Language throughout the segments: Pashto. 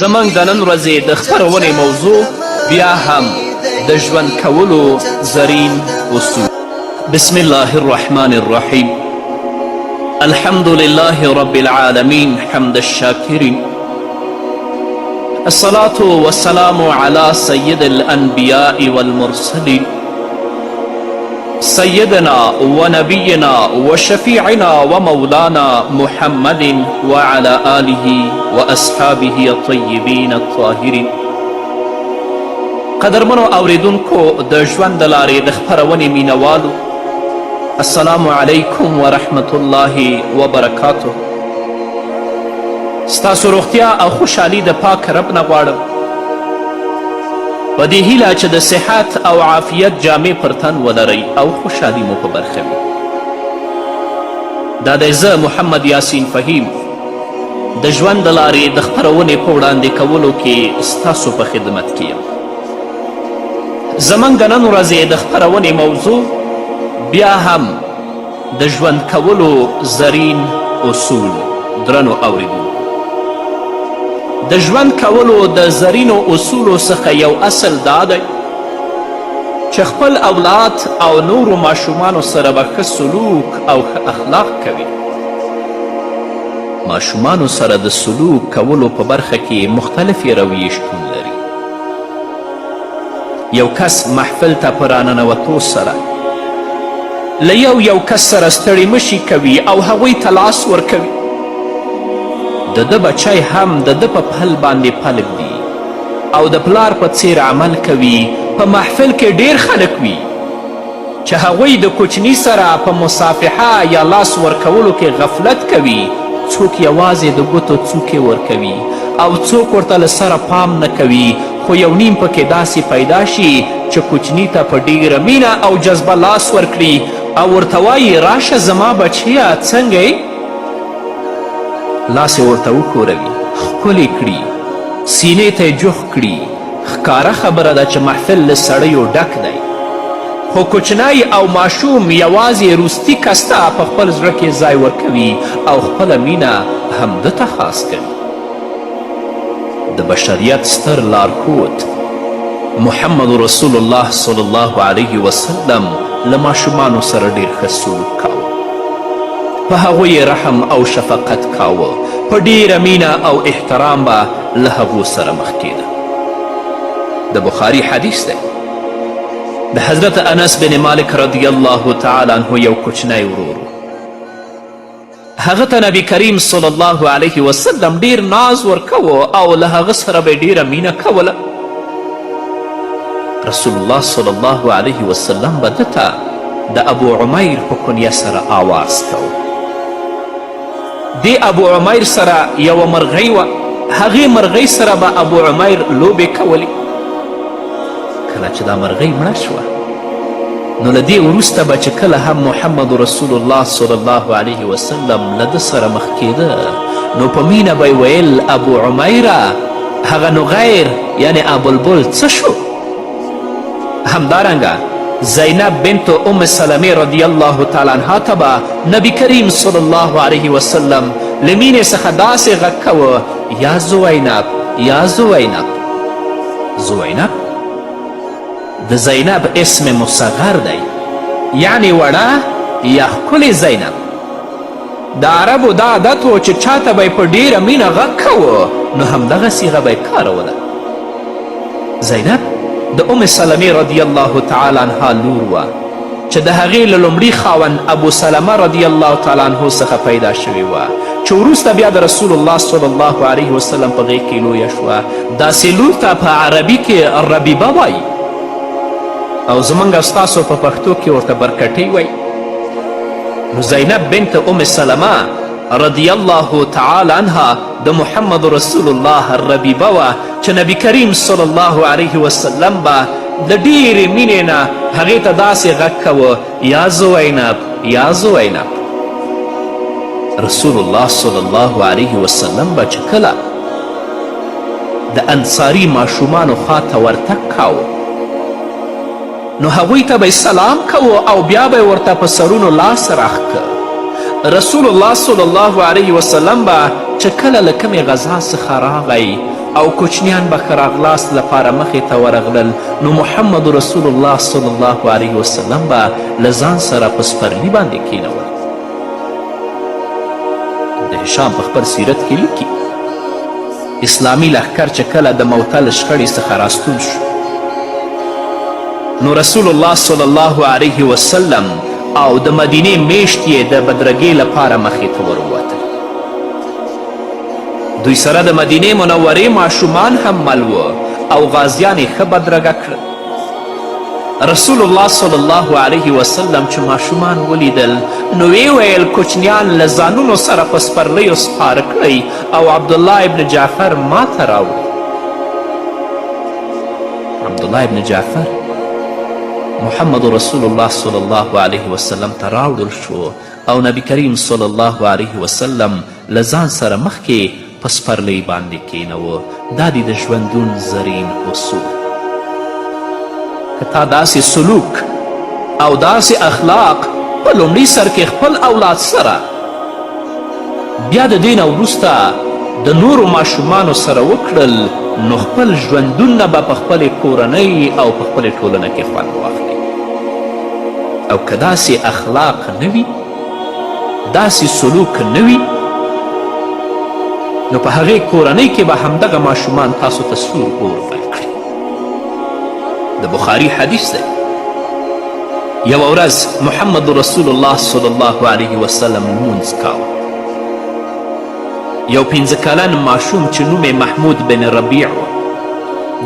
زموږ د نن ورځې د خپرونې موضوع بیا هم د ژوند کولو زرین اصول. بسم الله الرحمن الرحیم. الحمد لله رب العالمین حمد الشاکرین. الصلاة والسلام على سید الانبیاء والمرسلین سيدنا ونبينا وشفيعنا ومولانا محمد وعلى آله وأصحابه الطيبين الطاهرين. قدرمنو اوریدونکو د ژوند د لارې د خپرونې مینوالو، السلام علیکم ورحمة الله وبرکاته. ستاسو روغتیا او خوشحالي د پاک رب نه غواړم، په دې هیله چې د صحت او عافیت جامې پر تن ولرئ او خوشحالي مو په برخه وي. دا دی زه محمد یاسین فهیم د ژوند د لارې د خپرونې په وړاندې کولو کې ستاسو په خدمت کې یم. زموږ د نن ورځې د خپرونې موضوع بیا هم د ژوند کولو زرین اصول. درنو اوریدونکو، د ژوند کولو د زرینو اصولو څخه یو اصل دا دی چې خپل اولاد او نورو ماشومانو سره به ښه سلوک او ښه اخلاق کوي. ماشومانو سره د سلوک کولو په برخه کې مختلفې رویې شتون لري. یو کس محفل ته په راننوتو سره له یو کس سره ستړي مشي کوي او هغوی ته لاس ورکوي. د ده بچی هم د ده په پل باندې پلک دی او د پلار په څیر عمل کوي. په محفل کې ډیر خلک وي چې هغوی د کوچني سره په مصافحه یا لاس ورکولو کې غفلت کوي. څوک یوازې د ګوتو څوکې ورکوي او څوک ورته له سره پام نه کوي. خو یو نیم پکې داسې پیدا شي چې کوچني ته په ډیره مینه او جذبه لاس ورکړي او ورته وایي راشه زما بچیه څنګه یې. لاس یې ورته وښوروي، ښکلې کړي، سینې ته یې جوخ کړي. ښکاره خبره ده چې محفل له سړیو ډک دی، خو کوچنی او ماشوم یوازې روستي کس ته په خپل زړه کې ځای ورکوي او خپله مینه همده ته خاص کوي. د بشریت ستر لارښود محمد رسول الله صلی الله علیه وسلم له ماشومانو سره ډیر ښه سلوک کاوه. په هغوی رحم او شفقت کاوه، په ډیره مینه او احترام به له هغو سره مخ کیده. د بخاري حدیث دی. د حضرت انس بن مالک رضی الله تعالی عنه یو کوچنی ورور و. هغه ته نبی کریم صلی الله علیه وسلم ډیر ناز ورکوه او له هغه سره به ډیره مینه کوله. رسول الله صلی الله علیه وسلم به ده ته د ابو عمیر په کنیه سره آواز کوه. دی ابو عمیر سره یوه مرغۍ وه. هغې مرغۍ سره به ابو عمیر لوبې کولې. کله چې دا مرغۍ مړه شوه نو له دې وروسته به چې کله هم محمد رسول الله صلی الله علیه وسلم له ده سره مخ کېده نو په مینه به ویل ابو عمیره هغه نو غیر یعنی ابوالبل څه شو. همدارنګه زینب بنت ام سلمې رضی الله تعالی عنها ته به نبی کریم صلی الله علیه وسلم له مینې څخه داسې غږ کوه یا زوینب یا زوینب. زوینب د زینب اسم مصغر دی، یعنی وړه یا ښکلې زینب. د عربو دا عادت و چې چاته به یې په ډیره مینه غږ کوه نو همدغه صیغه به یې کاروله. زینب د ام سلمې رضی الله تعالی عنها لور وه چې د هغې له لومړي خاوند ابو سلمه رضی الله تعالی عنه څخه پیدا شوې وه چې وروسته بیا د رسول الله صلی الله علیه وسلم په غیږ کې لویه شوه. داسې لور ته په عربي کې ربیبه وایي او زموږ او ستاسو په پښتو کې ورته برکټۍ وایي. نو زینب بنت ام سلمه رضی الله تعالی عنها د محمد رسول الله ربیبه وه چې نبی کریم صلی الله علیه وسلم به د ډیرې مینې نه هغې ته داسې غږ کوه یا زوینب یا زوینب. رسول الله صلی الله علیه وسلم به چې کله د انصاري ماشومانو خواته ورتګ کاوه نو هغوی ته به سلام کوه او بیا به ورته په سرونو لاس راښکه. رسول الله صلی الله علیه وسلم به چې کله له کمې غذا څخه راغی او کوچنیان به ښه راغلاست لپاره مخې ته ورغلل نو محمد رسول الله صلی الله علیه وسلم به له ځان سره په سپرلي باندې کینول. د هشام په خپل سیرت کې لیکي اسلامي لښکر چې کله د موتل شخړې څخه راستون شو نو رسول الله صلی الله علیه وسلم او د مدینې میشت یې د بدرګۍ لپاره مخې ته وروتل. دوی سره د مدینې منورې ماشومان هم مل و او غازیان یې ښه بدرګه کړل. رسول الله صلی الله علیه وسلم چې ماشومان ولیدل نو ویې ویل کوچنیان له ځانونو سره په سپرلیو سپاره کړئ او عبدالله ابن جعفر ما ته راوړئ. عبدالله ابن جعفر محمد رسول الله صلی الله علیه وسلم ته راوړل شو او نبی کریم صلی الله علیه وسلم له ځان سره مخکې په سپرلۍ باندې کینوه. دا دی د ژوندون زرین اصول. که تا داسې سلوک او داسې اخلاق په لومړي سر کې خپل اولاد سره بیا د دې نه وروسته د نورو ماشومانو سره وکړل نو خپل ژوندونه به په خپلې کورنۍ او په خپلې ټولنه کې خوند واخلي. او که داسې اخلاق نه وي داسې سلوک نه وي نو په هغې کورنۍ کې به همدغه ماشومان تاسو ته سور اور بل کړي. د بخاري حدیث دی یوه ورځ محمد رسول الله صلی الله علیه وسلم لمونځ کاوه. یو 15 کلن ماشوم چې نوم محمود بن ربیع و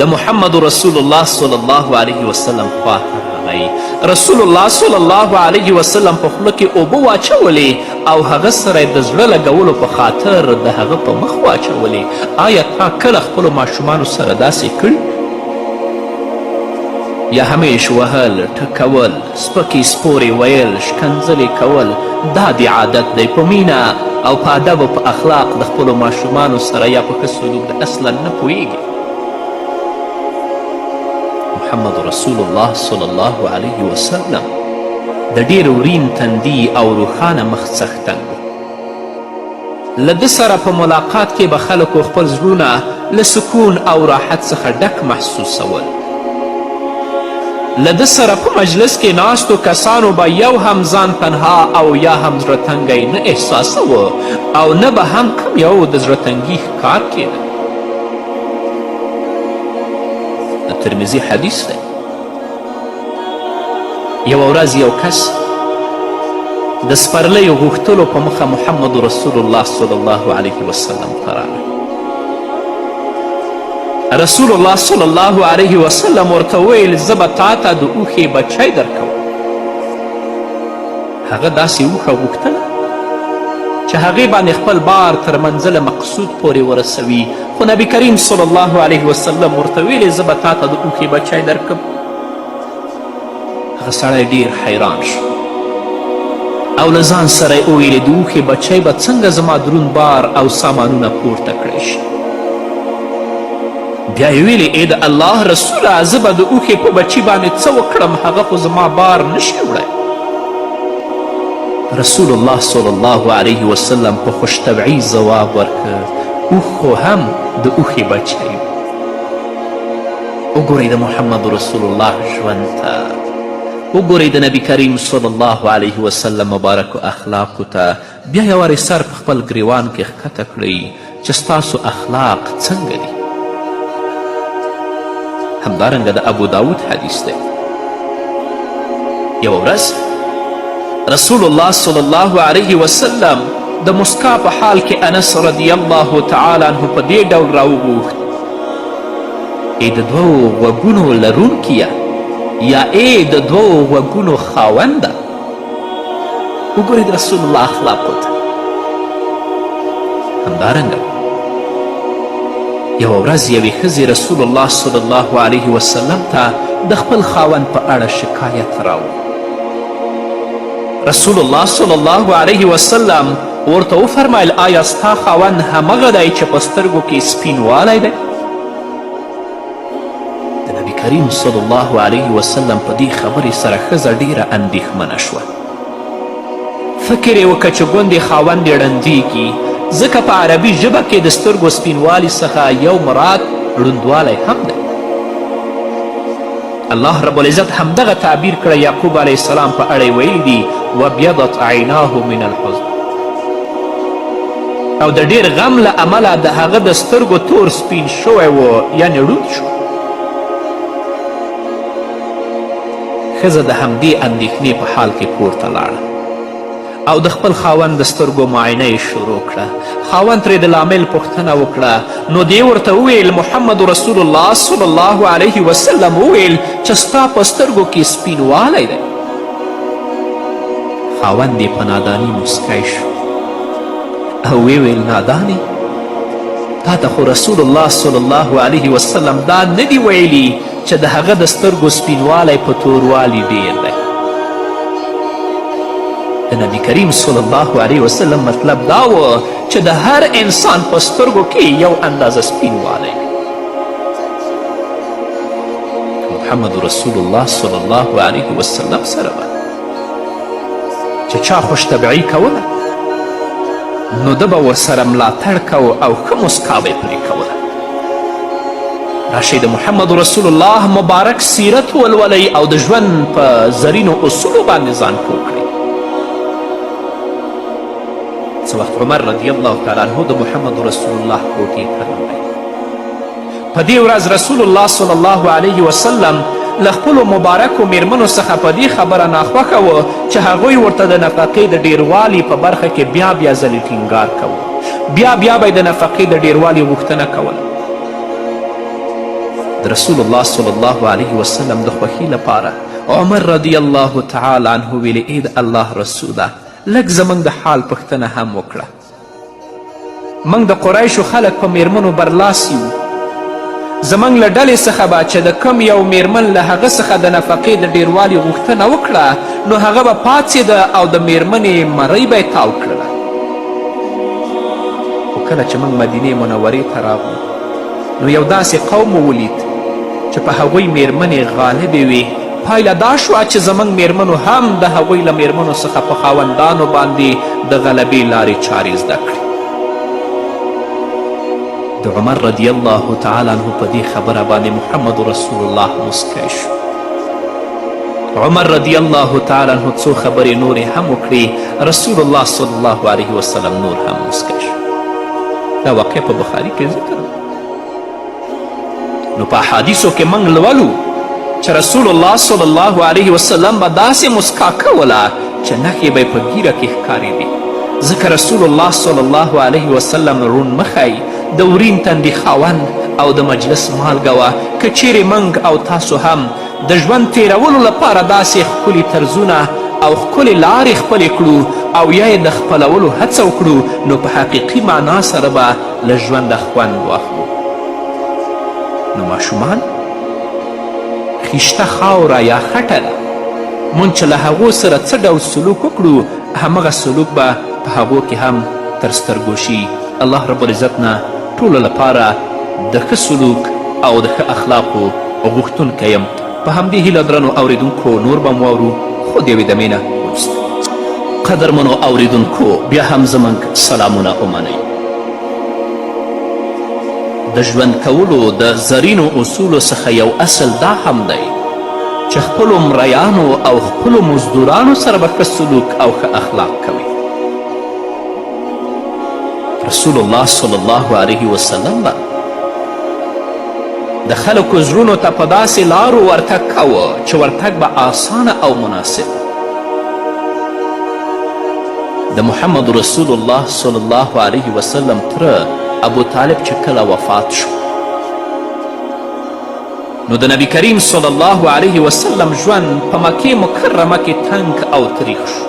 د محمد رسول الله صلی الله علیه وسلم خواته راغی. رسول الله صلی الله علیه وسلم په خوله کې اوبه واچولې او هغه سره د زړه لګولو په خاطر د هغه په مخ واچولې. آیا تا کله خپلو ماشومانو سره داسې کړي؟ یا همیش وهل، ټکول، سپکې سپورې ویل، شکنځلې کول دا د عادت دی په مینه او په ادب او په اخلاق د خپلو ماشومانو سره یا په ښه سلوک د اصلا نه پوهیږي. محمد رسول الله صلی الله علیه وسلم د ډېر ورین تندي او روښانه مخ څښتن و. له ده سره په ملاقات کې به خلکو خپل زړونه له سکون او راحت څخه ډک محسوسول. له ده سره په مجلس کې ناستو کسانو به یو هم ځان تنها او یا هم زړه تنګی نه احساسوه او نه به هم کم یو د زړه تنګي ښکار کېده. د ترمذي حدیث دی یوه ورځ یو کس د سپرلیو غوښتلو په مخه محمد رسول الله صلی الله علیه وسلم ته راغی. رسول الله صلی الله علیه وسلم ورته وویل زه به تا ته د اوښې بچی درکوم. هغه داسې اوښه غوښتله چې هغې باندې خپل بار تر منزله مقصود پورې ورسوي خو نبی کریم صلی الله علیه وسلم ورته ویلې زه به تا ته د اوښې بچی درکم. هغه سړی ډیر حیران شو او له ځان سره یې وویلې د اوښې بچی به څنګه زما دروند بار او سامانونه پورته کړی شي. بیا یې ویلې ای د الله رسوله زه به د اوښې په بچي باندې څه وکړم هغه خو زما بار نشي وړی. رسول الله صلی الله علیه وسلم په خوشطبعي ځواب ورکړ اوښ خو هم د اوښې بچی و. وګورئ د محمد رسول الله ژوند ته، وګورئ د نبی کریم صلی الله علیه وسلم مبارکو اخلاقو ته. بیا یې وارې سر په خپل ګریوان کې ښکته کړئ چې ستاسو اخلاق څنګه دي. همدارنګه د ابو داود حدیث دی یوه ورځ رسول الله صلی الله علیه وسلم د مسکا په حال کې انس رضی الله تعالی عنه په دې ډول راوغوښت ای د دوو غوږونو لرونکیه یا ای د دوو غوږونو خاونده. وګورئ د رسول الله اخلاقو ته. همدارنګه یوه ورځ یوې ښځې رسول الله صلی الله علیه وسلم ته د خپل خاوند په اړه شکایت راوړ. رسول الله صلی الله علیه وسلم ورته وفرمیل آیا ستا خاوند همغه دی چې په سترګو کې سپینوالی دی؟ د نبي کریم صلی الله علیه وسلم په دې خبرې سره ښځه ډیره اندېښمنه شوه. فکر یې وکړه چې ګوندې خاوند یې ړندېږي ځکه په عربي ژبه کې د سترګو سپینوالي څخه یو مراد ړوندوالی هم دی. الله رب العزت همدغه تعبیر کړی یعقوب علیه السلام په اړه یې ویلي دي وابیضت عیناه من الحزن، او د ډیر غم له امله د هغه د سترګو تور سپین شوی و، یعنې ړوند شو. ښځه د همدې اندېښنې په حال کې کور ته لاړه او د خپل خاوند د سترګو معاینه یې شروع کړه. خاوند ترې د لامل پوښتنه وکړه، نو دی ورته وویل محمد رسول الله صلی الله علیه وسلم وویل چې ستا په سترګو کې سپینوالی دی. خاوند یې په ناداني مسکی شو او ویل نادانې، تا ته خو رسول الله صلی الله علیه وسلم دا نه دی ویلي چې د هغه د سترګو سپینوالی په توروالی ډیر دی. د نبی کریم صلی الله علیه وسلم مطلب دا و چې د هر انسان په سترګو کې یو اندازه سپینوالی وي. محمد رسول الله صلی الله علیه وسلم سره به چې چا خوش طبعي کوله نو ده به ورسره ملاتړ کو او ښه مسکا به یې پرې کوله. راشئ د محمد رسول الله مبارک سیرت ولولئ او د ژوند په زرینو اصولو باندې ځان پوه کړئ. څه وخت عمر رضی الله تعالی عنه د محمد رسول الله کوټې ته راغی. په دې ورځ رسول الله صلی الله علیه وسلم له خپلو مبارکو میرمنو څخه په دې خبره ناخوښه و چې هغوی ورته د نفقې د ډیروالي په برخه کې بیا بیا ځلې ټینګار کوه. بیا بیا به یې د نفقې د ډیروالي غوښتنه کوله. د رسول الله صلی الله علیه وسلم د خوښۍ لپاره عمر رضی الله تعالی عنه ویلې ای د الله رسوله لږ زموږ د حال پوښتنه هم وکړه. موږ د قریشو خلک په میرمنو برلاس یو. زموږ له ډلې څخه به چې د کم یو میرمن له هغه څخه د نفقې د ډیروالي غوښتنه وکړه نو هغه به پاڅېده او د میرمنې مرۍ به یې تاو کړله. خو کله چې موږ مدینې منورې ته راغلو نو یو داسې قوم ولید چې په هغوی میرمنې غالبې وې. پایله دا شوه چې زموږ میرمنو هم د هغوی له میرمنو څخه په خاوندانو باندې د غلبې لارې چارې زده کړې. د عمر رضی الله تعالی عنه په دې خبره باندې محمد رسول الله مسکی شو. عمر رضی الله تعالی عنه څو خبرې نورې هم وکړې. رسول الله صلی الله علیه وسلم نور هم مسکی شو. دا واقع په بخاري کې ذکر ده. نو په احادیثو کې موږ لولو چې رسول الله صلی الله علیه وسلم به داسې مسکا کوله چې نښې به یې په ږیره کې ښکارېدې. ځکه رسول الله صلی الله علیه وسلم روڼ مخی د ورین تندي خاوند او د مجلس مالګه وه. که چیرې موږ او تاسو هم د ژوند تیرولو لپاره داسې ښکلي طرزونه او ښکلې لارې خپلې کړو او یا یې د خپلولو هڅه وکړو نو په حقیقي معنا سره به له ژونده خوند واخلو. نو ماشومان خیشته خاوره یا خټه ده. مونږ چې له هغو سره څه ډول سلوک وکړو همغه سلوک به په هغو کې هم تر سترګو شي. الله رب العزت نه ټولو لپاره د ښه سلوک او د ښه اخلاقو غوښتونکی یم. په همدې هیله درنو اوریدونکو نور به مو واورو خو د یوې دمې نه وروسته. قدرمنو اوریدونکو بیا هم زموږ سلامونه ومنئ. د ژوند کولو د زرینو اصولو څخه یو اصل دا هم دی چې خپلو مریانو او خپلو مزدورانو سره به ښه سلوک او ښه اخلاق کوي. رسول الله صلی الله علیه وسلم به د خلکو زړونو ته په داسې لارو ورتګ کوه چې ورتګ به آسانه او مناسب. د محمد رسول الله صلی الله علیه وسلم تره ابو طالب چې کله وفات شو نو د نبی کریم صلی الله علیه وسلم ژوند په مکې مکرمه کې تنگ او تریخ شو.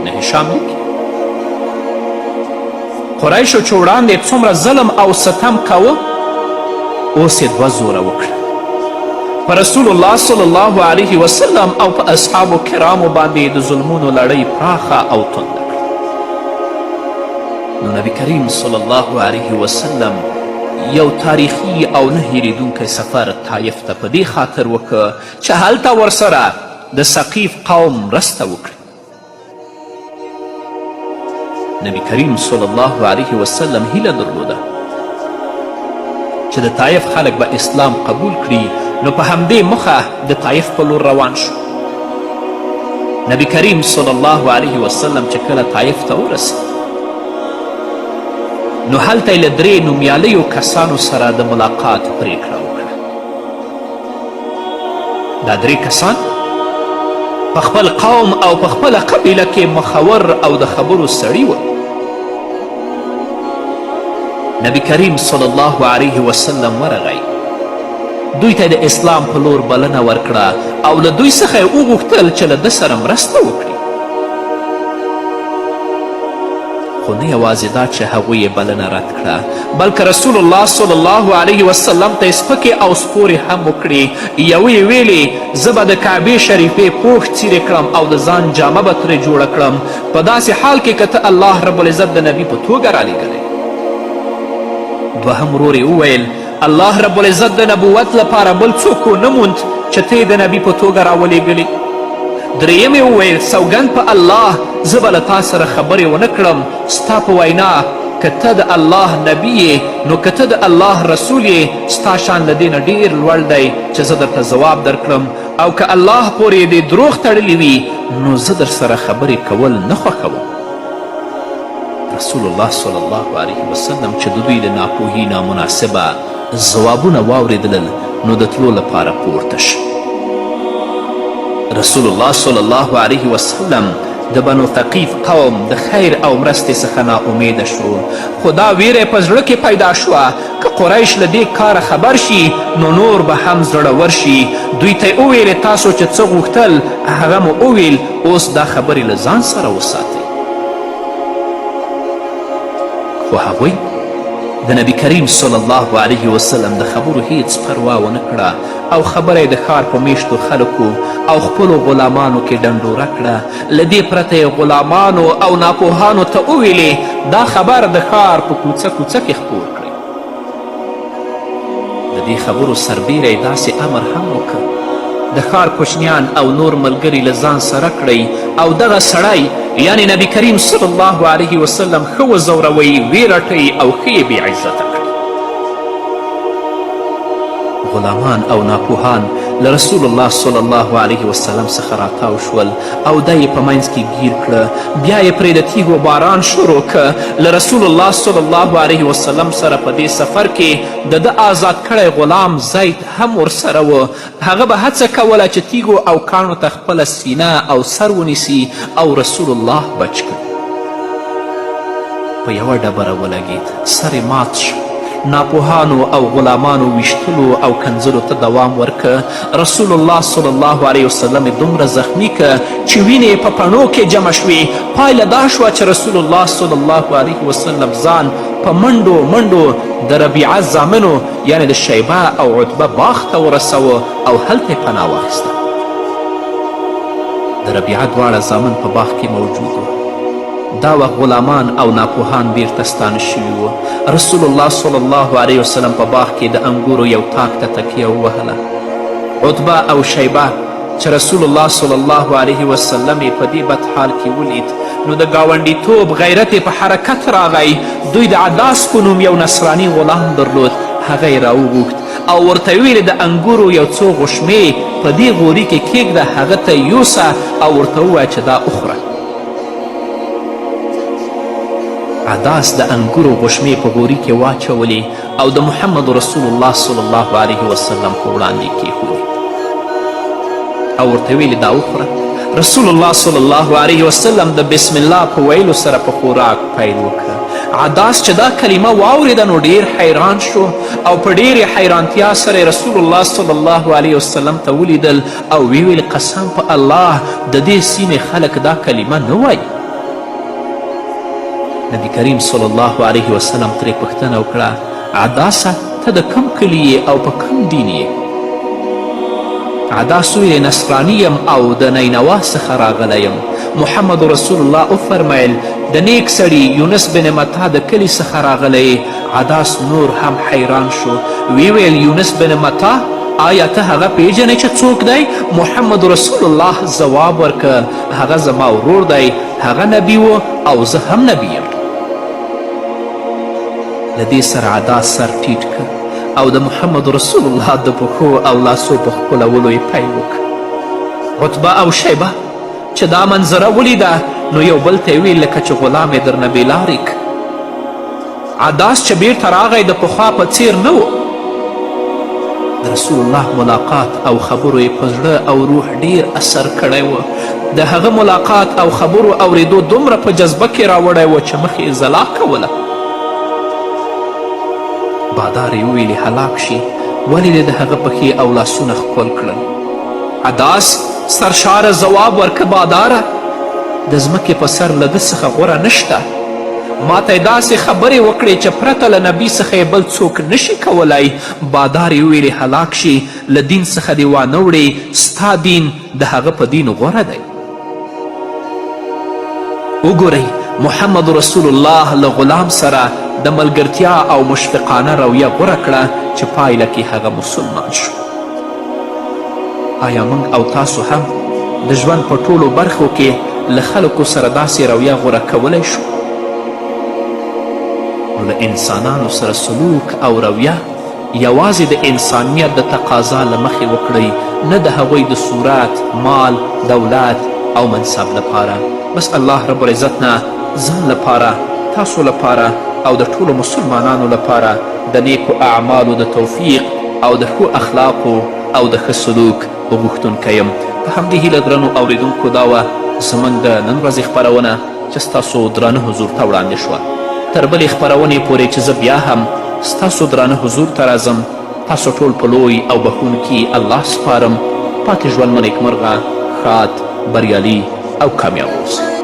نه هشام لیکي قریشو چې وړاندې څومره ظلم او ستم کوه اوس یې دوه زوره وکړه. په رسول الله صلی الله علیه وسلم او په اصحابو کرامو باندې د ظلمونو لړۍ پراخه او تنده کړه. نو نبی کریم صلی الله علیه وسلم یو تاریخي او نه هیریدونکی سفر طایف ته په دې خاطر وکړه چې هلته ورسره د ثقیف قوم مرسته وکړي. نبی کریم صلی الله علیه وسلم هیله درلوده چې د طایف خلک به اسلام قبول کړي، نو په همدې مخه د طایف په لور روان شو. نبی کریم صلی الله علیه وسلم چې کله طایف ته ورسید، نو هلته یې له درې نومیالیو کسانو سره د ملاقات پریکړه وکړه. دا درې کسان په خپل قوم او په خپله قبیله کې مخور او د خبرو سړي وه. نبی کریم صلی الله علیه وسلم ورغی، دوی ته د اسلام په لور بلنه ورکړه او له دوی څخه یې وغوښتل چې له ده سره مرسته وکړي. خو نه یوازې دا چې هغوی یې بلنه رد کړه، بلکې رسول الله صلی الله علیه وسلم ته یې سپکې او سپورې هم وکړي. یوه یې ویلې زه به د کعبې شریفې پوښ څیرې کړم او د ځان جامه به ترې جوړه کړم، په داسې حال کې که ته الله رب العزت د نبي په توګه رالیږلی. دوهم ورور یې وویل الله رب العزت د نبوت لپاره بل څوک ونه موند چې ته یې د نبي په توګه راولیږلي. دریم یې وویل سوګند په الله زه به له تا سره خبرې ونه کړم، ستا په وینا که ته د الله نبي یې، نو که ته د الله رسول یې، ستا شان له دې نه ډېر لوړ دی چې زه درته ځواب درکړم، او که الله پورې دې دروغ تړلی وي نو زه در سره خبرې کول نه خوښوم. رسول الله صلی الله علیه وسلم چې د دوی د ناپوهي نامناسبه ځوابونه واورېدلل، نو د تلو لپاره پورته شو. رسول الله صلی الله علیه وسلم د بنو ثقیف قوم د خیر او مرستې څخه ناامیده شو، خو دا ویره په زړه کې پیدا شوه که قریش له دې کاره خبر شي نو نور به هم زړور شي. دوی ته یې وویلې تاسو چې څه غوښتل هغه مو وویل، اوس دا خبرې له ځان سره وساتئ. خو هغوی د نبی کریم صلی الله علیه وسلم د خبرو هیڅ پروا ونه کړه او خبره د ښار په میشتو خلکو او خپلو غلامانو کې ډنډوره کړه. له دې پرته یې غلامانو او ناپوهانو ته وویلې دا خبر د ښار په کوڅه کوڅه کې خپور کړئ. د دې خبرو سربیره یې داسې امر هم وکړ د ښار کوچنیان او نور ملګري له ځان سره کړئ او دغه سړی یعنی نبی کریم صلی الله علیه وسلم ښه وځوروئ، ویې رټئ او ښه یې بېعزته کړئ. غلامان او ناپوهان له رسول الله صلی الله علیه وسلم څخه راتاو شول او دا یې په منځ کې گیر کړه. بیا یې پرې د تیږو باران شروع که. له رسول الله صلی الله علیه وسلم سره په دې سفر کې د ده آزاد کړی غلام زید هم ورسره و. هغه به هڅه کوله چې تیږو او کاڼو ته خپله سینه او سر ونیسي او رسول الله بچ کړي. په یوه ډبره ولګید، سر یې مات شو. ناپوهانو او غلامانو ویشتلو او کنځلو ته دوام ورکه. رسول الله صلی الله علیه وسلم یې دومره زخمی که چې وینې په پڼو کې جمع شوې. پایله دا شوه چې رسول الله صلی الله علیه وسلم ځان په منډو منډو د ربیعه زامنو یعنی د شیبه او عتبه باغ ته ورسوه او هلته یې پناه واخیسته. د ربیعه دواړه زامن په باغ کې موجود وو. دا وخت غلامان او ناپوهان بیرته ستانه شوي وو. رسول الله صلی الله علیه وسلم په باغ کې د انګورو یو تاک ته تکیه ووهله. عتبه او شیبه چې رسول الله صلی الله علیه وسلم یې په دې بد حال کې ولید، نو د ګاونډیتوب غیرت یې په حرکت راغی. دوی د عداس په نوم یو نصراني غلام درلود، هغه یې راوغوښت او ورته ویلې د انګورو یو څو غشمې په دې غوري کې کیږده، هغه ته یوسه او ورته ووایه چې دا اخوره. عداس د انګورو غشمې په غوري کې واچولې او د محمد رسول الله صلی الله علیه وسلم په وړاندې کیښودې او ورته ویلې دا وخوره. رسول الله صلی الله علیه وسلم د بسم الله په ویلو سره په خوراک پیل وکړه. عداس چې دا کلمه واورېده نو ډیر حیران شو او په ډیرې حیرانتیا سره رسول الله صلی الله علیه وسلم ته ولیدل او ویل قسم په الله د دې سیمې خلک دا کلمه نه وایي. نبی کریم صلی الله علیه وسلم ترې پوښتنه وکړه عداسه ته د کم کلي او په کم دین یې؟ عداس ویلې نصراني یم او د نینوا څخه راغلی یم. محمد رسول الله وفرمیل د نیک سړي یونس بن متا د کلي څخه راغلی. عداس نور هم حیران شو، ویل یونس بن متا آیا ته هغه پیژنې چې څوک دی؟ محمد رسول الله ځواب ورکه هغه زما ورور دی، هغه نبی و او زه هم نبی یم. له دې سره عدا سر ټیټ کړ او د محمد رسول الله د پښو او لاسو په ښکلولو یې پیل وکړ. عتبه او شیبه چې دا منظره ولیده نو یو بل ته یې ویل لکه چې غلام یې درنه بېلارې که. عداس چې بیرته راغی د پخوا په څیر نه و. د رسول الله ملاقات او خبرو یې په زړه او روح ډیر اثر کړی و. د هغه ملاقات او خبرو اوریدو دومره په جذبه کې راوړی و چې مخ یې ځلا کوله. بادار یې وویلې هلاک شي ولې دې د هغه پښې او لاسونه ښکل کړل. عداس سرشاره ځواب ورکه باداره د ځمکې په سر له ده څخه غوره نشته. ما ته یې داسې خبرې وکړې چې پرته له نبي څخه یې بل څوک نشي کولی. بادار یې وویلې هلاک شي له دین څخه دې وانه وړې ستا دین د هغه په دین غوره دی. وګورئ محمد رسول الله له غلام سره د ملګرتیا او مشفقانه رویه غوره کړه چې پایله کې هغه مسلمان شو. آیا موږ او تاسو هم د ژوند په ټولو برخو کې له خلکو سره داسې رویه غوره کولی شو؟ نو له انسانانو سره سلوک او رویه یوازې د انسانیت د تقاضا له مخې وکړئ، نه د هغوی د صورت، مال، دولت او منصب لپاره. بس الله رب العزت نه ځان لپاره، تاسو لپاره او د ټولو مسلمانانو لپاره د نیکو اعمالو د توفیق او د ښو اخلاقو او د ښه سلوک غوښتونکی یم. په همدې هیله درنو اوریدونکو دا وه زموږ د نن ورځې خپرونه چې ستاسو درانه حضور ته وړاندې شوه. تر بلې خپرونې پورې چې زه بیا هم ستاسو درانه حضور ته راځم، تاسو ټول په لوی او بخونکي الله سپارم. پاتې ژوند مو نیکمرغه، ښاد، بریالي او کامیاب اوسئ.